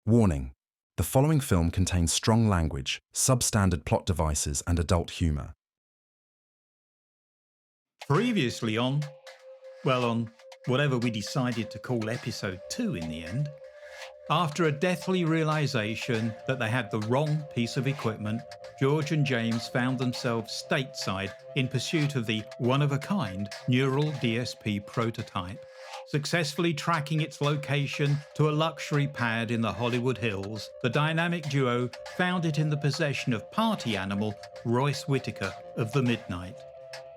Warning: the following film contains strong language, substandard plot devices, and adult humour. Previously on whatever we decided to call episode 2 in the end. After a deathly realisation that they had the wrong piece of equipment, George and James found themselves stateside in pursuit of the one-of-a-kind neural DSP prototype. Successfully tracking its location to a luxury pad in the Hollywood Hills, the dynamic duo found it in the possession of party animal Royce Whittaker of the Midnight.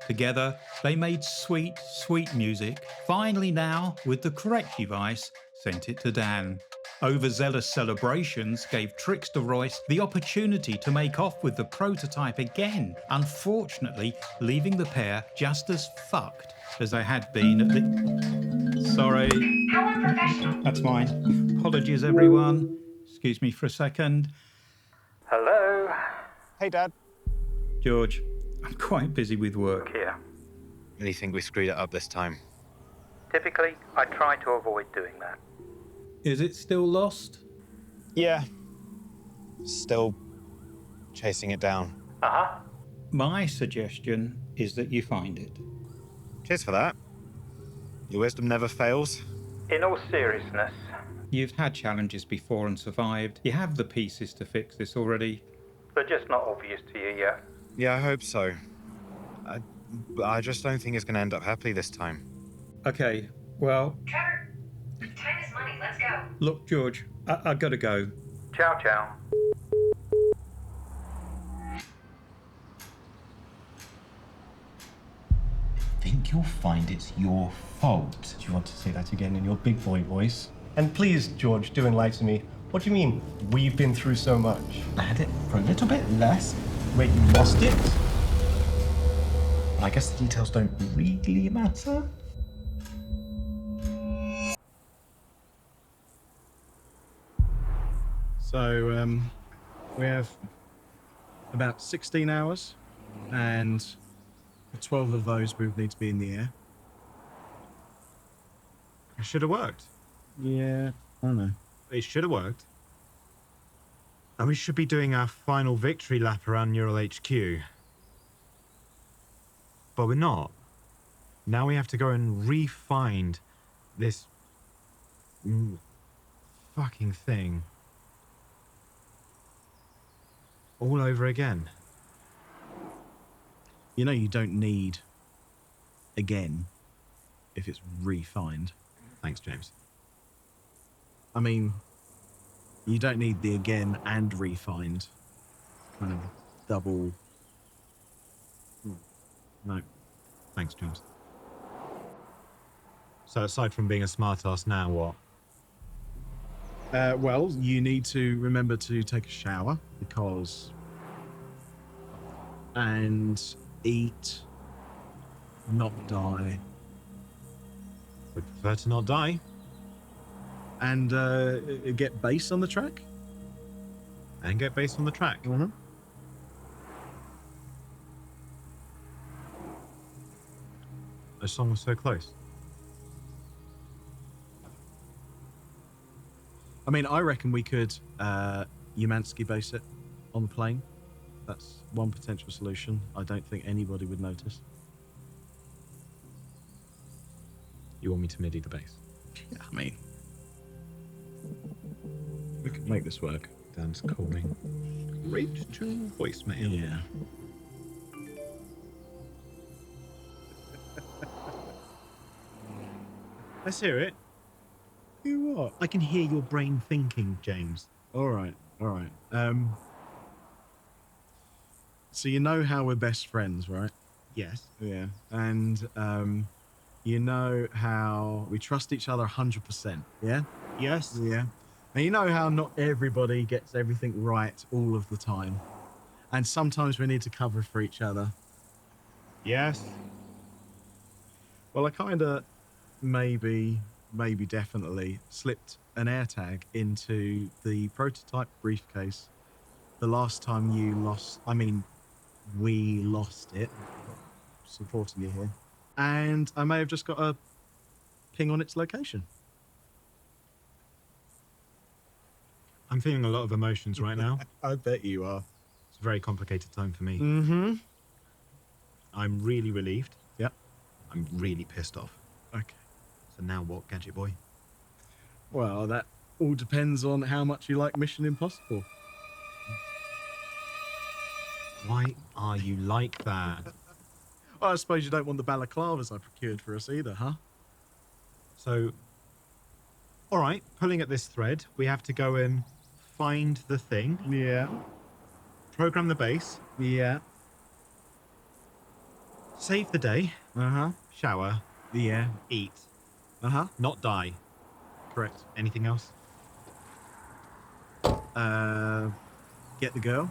Together, they made sweet, sweet music. Finally now, with the correct device, sent it to Dan. Overzealous celebrations gave Trickster Royce the opportunity to make off with the prototype again, unfortunately leaving the pair just as fucked as they had been at the... Sorry. How unprofessional. That's mine. Apologies, everyone. Excuse me for a second. Hello? Hey, Dad. George, I'm quite busy with work here. Really think we screwed it up this time. Typically, I try to avoid doing that. Is it still lost? Yeah. Still chasing it down. Uh-huh. My suggestion is that you find it. Cheers for that. Your wisdom never fails. In all seriousness, You've had challenges before and survived. You have the pieces to fix this already. they're just not obvious to you yet. Yeah, I hope so. But I just don't think it's going to end up happily this time. Okay, well, Trevor, time is money. Let's go. look, George, I gotta go. Ciao, ciao. Think you'll find it's your fault. Do you want to say that again in your big boy voice? And please, George, do enlighten me. What do you mean, we've been through so much? I had it for a little bit less. Wait, you lost it? I guess the details don't really matter. So, we have about 16 hours, and for 12 of those we would need to be in the air. It should have worked. Yeah, I know. It should have worked. And we should be doing our final victory lap around Neural HQ. But we're not. Now we have to go and re-find this fucking thing. All over again. You know you don't need again if it's refined. Thanks, James. I mean, you don't need the again and refined. Kind of double. No. Thanks, James. So aside from being a smartass now, what? Well, you need to remember to take a shower and eat, not die. Would prefer to not die. And get bass on the track. And get bass on the track. Mm-hmm. The song was so close. I mean, I reckon we could Umansky base it on the plane. That's one potential solution. I don't think anybody would notice. You want me to MIDI the bass? Yeah, I mean, we could make this work. Dan's calling. Straight to voicemail. Yeah. Let's hear it. Hear what? I can hear your brain thinking, James. All right. So you know how we're best friends, right? Yes. Yeah. And you know how we trust each other 100%. Yeah? Yes. Yeah. And you know how not everybody gets everything right all of the time. And sometimes we need to cover for each other. Yes. Well, I kind of maybe definitely slipped an AirTag into the prototype briefcase the last time we lost it. Supporting you here. And I may have just got a ping on its location. I'm feeling a lot of emotions right now. I bet you are. It's a very complicated time for me. Mm-hmm. I'm really relieved. Yep. I'm really pissed off. Okay. So now what, Gadget Boy? Well, that all depends on how much you like Mission Impossible. Why are you like that? Well, I suppose you don't want the balaclavas I procured for us either, huh? So, all right, pulling at this thread, we have to go and find the thing, Yeah. program the base, Yeah. save the day, Uh-huh. shower, Yeah. eat, Uh-huh. not die. Correct. Anything else? Get the girl.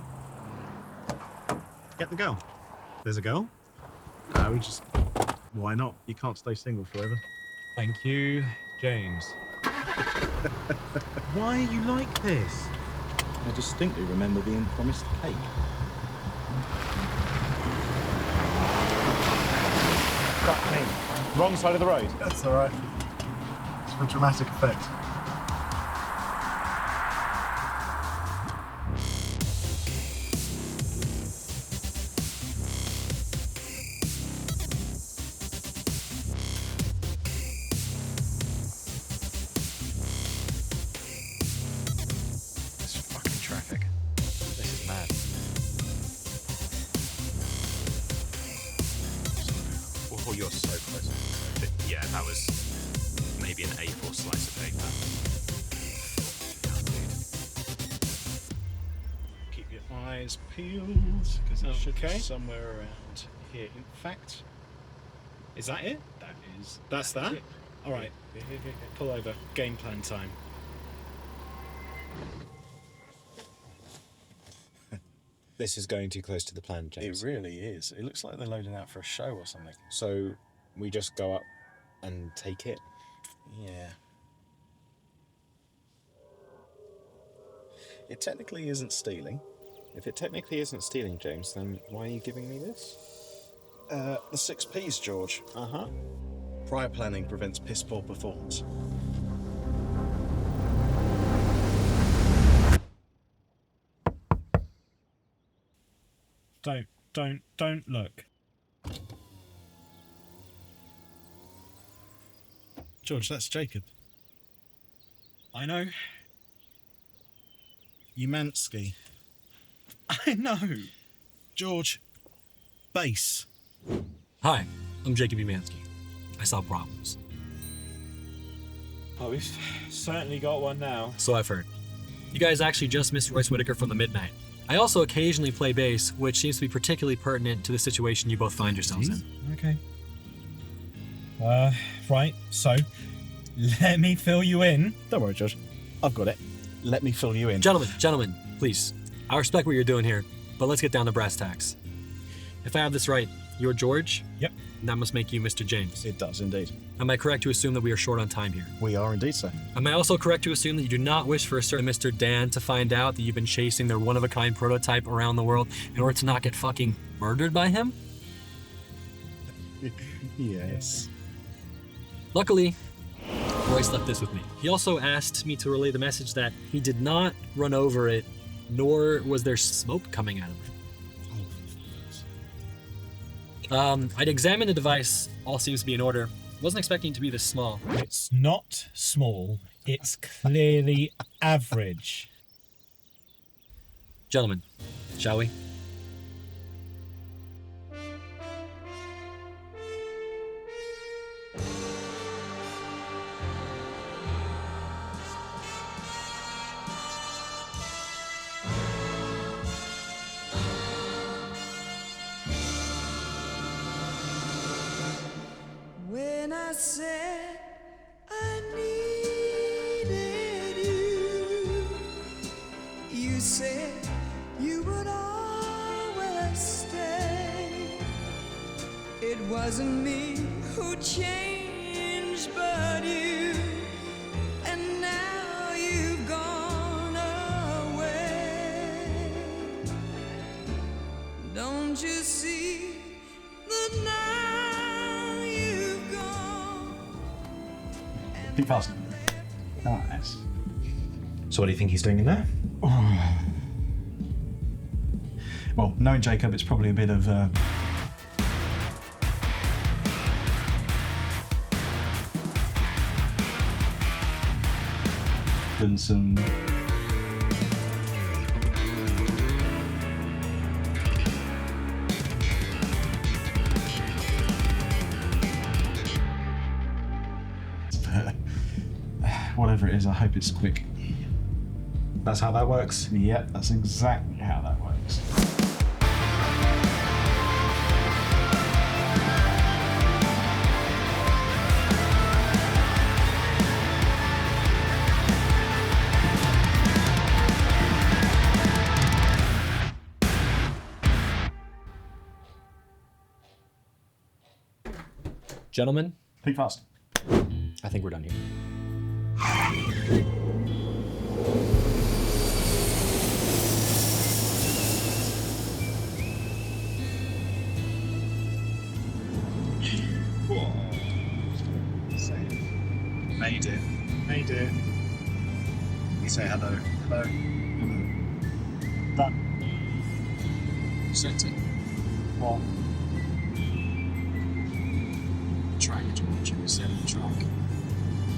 Get the girl. There's a girl. We just... Why not? You can't stay single forever. Thank you, James. Why are you like this? I distinctly remember being promised cake. Fuck me. Wrong side of the road. That's all right. It's for dramatic effect. This fucking traffic. This is mad. Oh, you're so close. Yeah, that was maybe an A4 slice of paper. Keep your eyes peeled, because it should be somewhere around here. In fact, is that it? That's that? it. All right, pull over. Game plan time. This is going too close to the plan, James. It really is. It looks like they're loading out for a show or something. So we just go up and take it. Yeah. It technically isn't stealing. If it technically isn't stealing, James, then why are you giving me this? The 6 Ps, George. Uh-huh. Prior planning prevents piss poor performance. Don't look. George, that's Jacob. I know. Umansky. I know. George. Base. Hi, I'm Jacob Umansky. I solve problems. Oh, we've certainly got one now. So I've heard. You guys actually just missed Royce Whitaker from the Midnight. I also occasionally play bass, which seems to be particularly pertinent to the situation you both find yourselves in. Okay. Right, so, let me fill you in. Don't worry, George. I've got it. Let me fill you in. Gentlemen, please. I respect what you're doing here, but let's get down to brass tacks. If I have this right, you're George? Yep. And that must make you Mr. James. It does indeed. Am I correct to assume that we are short on time here? We are indeed, sir. Am I also correct to assume that you do not wish for a certain Mr. Dan to find out that you've been chasing their one-of-a-kind prototype around the world in order to not get fucking murdered by him? Yes. Luckily, Royce left this with me. He also asked me to relay the message that he did not run over it, nor was there smoke coming out of it. I'd examined the device. All seems to be in order. Wasn't expecting it to be this small. It's not small, it's clearly average. Gentlemen, shall we? When I said I needed you, you said you would always stay. It wasn't me who changed, but you, and now you've gone away. Don't you see that now you've gone? Keep faster. Nice. So what do you think he's doing in there? Well, knowing Jacob, it's probably a bit of and some whatever it is, I hope it's quick. That's how that works? Yep, that's exactly how that works. Gentlemen, Think fast. I think we're done here. Made it. Made it. You say hello. Hello. Done. Set it. What? Track, George. You set the track.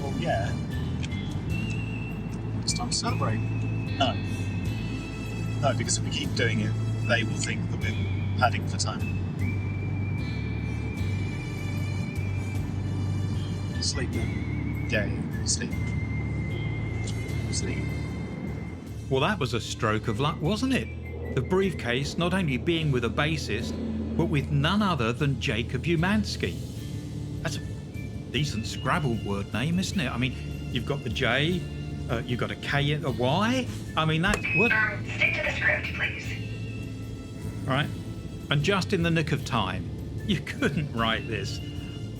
Well, yeah. It's time to celebrate. No. No, because if we keep doing it, they will think that we're padding for time. Sleep then. Yeah, sleep. Sleep. Well, that was a stroke of luck, wasn't it? The briefcase not only being with a bassist, but with none other than Jacob Umansky. That's a decent Scrabble word name, isn't it? I mean, you've got the J, you've got a K and a Y. I mean, that's what. Stick to the script, please. Right? And just in the nick of time. You couldn't write this.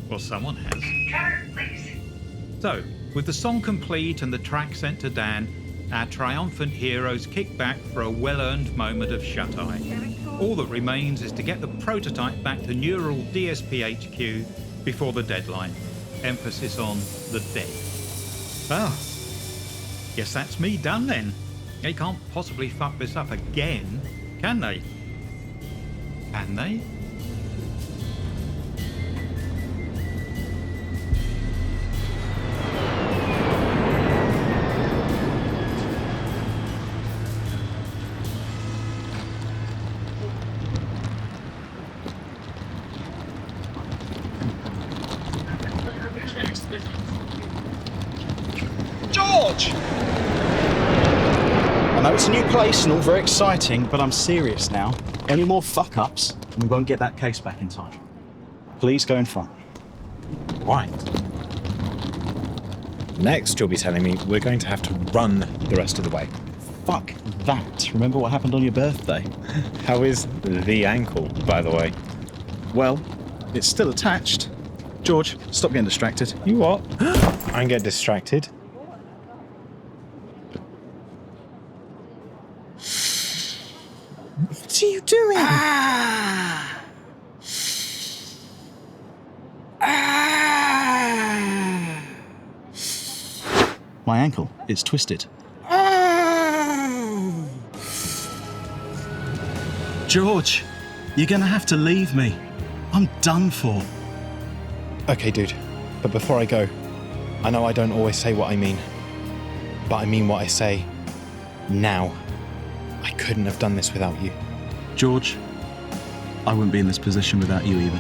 Well, someone has. Trevor, please. So, with the song complete and the track sent to Dan, our triumphant heroes kick back for a well-earned moment of shut-eye. All that remains is to get the prototype back to Neural DSP HQ before the deadline. Emphasis on the dead. Oh, guess that's me done then. They can't possibly fuck this up again, can they? Can they? George! I know it's a new place and all very exciting, but I'm serious now. Any more fuck-ups, and we won't get that case back in time. Please go in front. Right. Next, you'll be telling me we're going to have to run the rest of the way. Fuck that. Remember what happened on your birthday? How is the ankle, by the way? Well, it's still attached. George, stop getting distracted. You what? I can get distracted. What are you doing? My ankle is twisted. George, you're gonna have to leave me. I'm done for. Okay, dude. But before I go, I know I don't always say what I mean, but I mean what I say now. I couldn't have done this without you. George, I wouldn't be in this position without you either.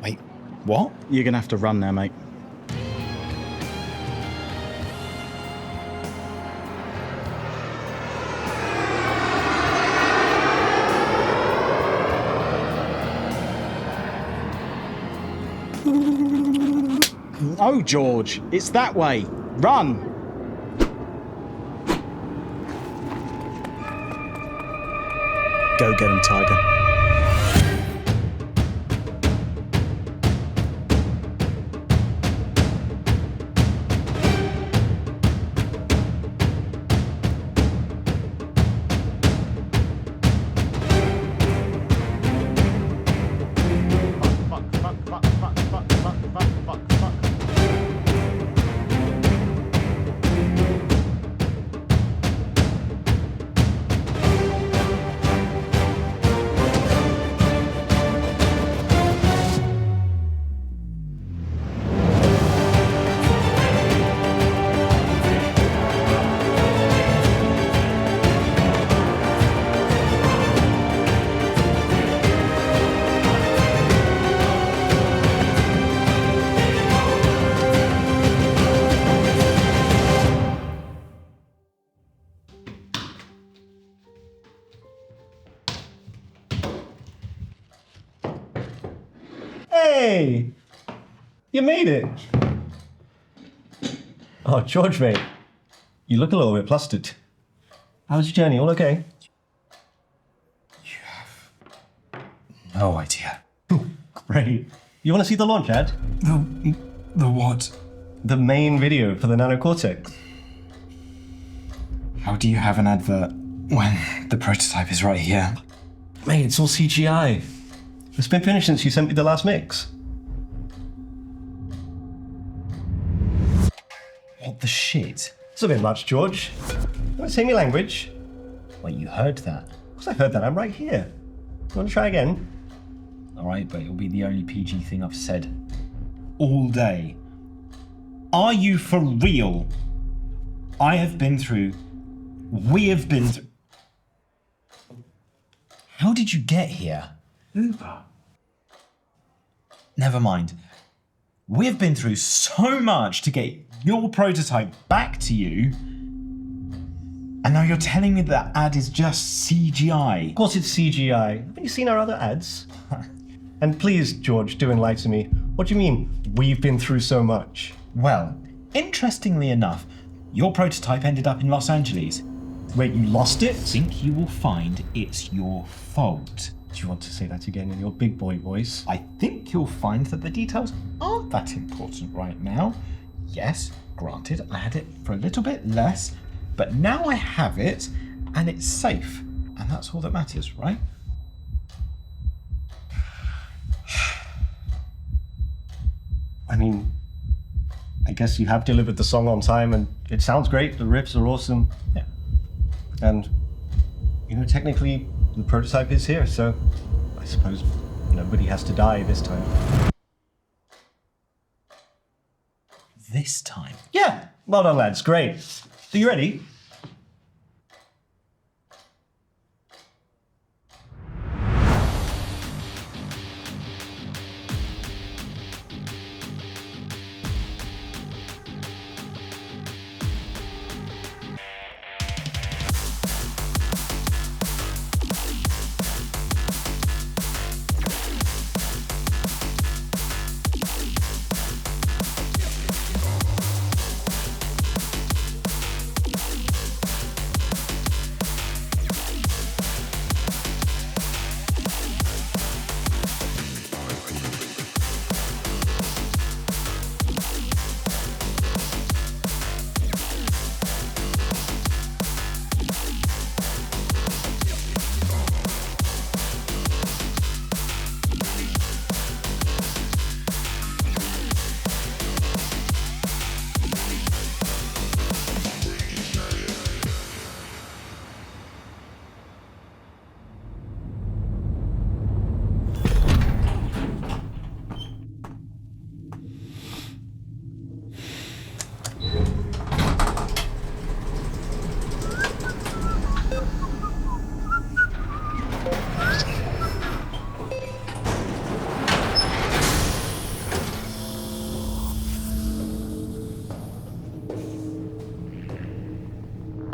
Wait, what? You're gonna have to run now, mate. Oh, George, it's that way. Run! Go get him, Tiger. Hey! You made it! Oh, George, mate. You look a little bit flustered. How was your journey? All okay? No idea. Great. You want to see the launch ad? The what? The main video for the nanocortex. How do you have an advert when the prototype is right here? Mate, it's all CGI. It's been finished since you sent me the last mix. What the shit? It's a bit much, George. Don't say me language. Wait, you heard that? Of course I heard that. I'm right here. You want to try again? Alright, but it'll be the only PG thing I've said all day. Are you for real? We have been through. How did you get here? Uber. Never mind. We've been through so much to get your prototype back to you. And now you're telling me that ad is just CGI. Of course it's CGI. Haven't you seen our other ads? And please, George, do enlighten to me. What do you mean, we've been through so much? Well, interestingly enough, your prototype ended up in Los Angeles. Wait, you lost it? I think you will find it's your fault. Do you want to say that again in your big boy voice? I think you'll find that the details aren't that important right now. Yes, granted, I had it for a little bit less, but now I have it, and it's safe. And that's all that matters, right? I mean, I guess you have delivered the song on time, and it sounds great. The riffs are awesome. Yeah. And, you know, technically, the prototype is here, so I suppose nobody has to die this time. This time? Yeah! Well done, lads. Great. Are you ready?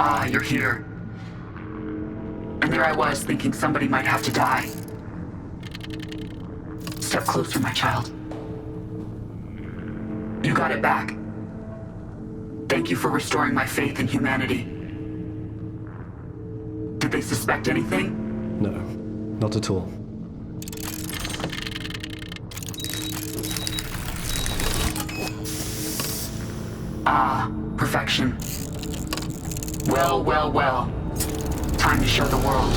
Ah, you're here. And there I was, thinking somebody might have to die. Step closer, my child. You got it back. Thank you for restoring my faith in humanity. Did they suspect anything? No, not at all. Ah, perfection. Well, well, well. Time to show the world.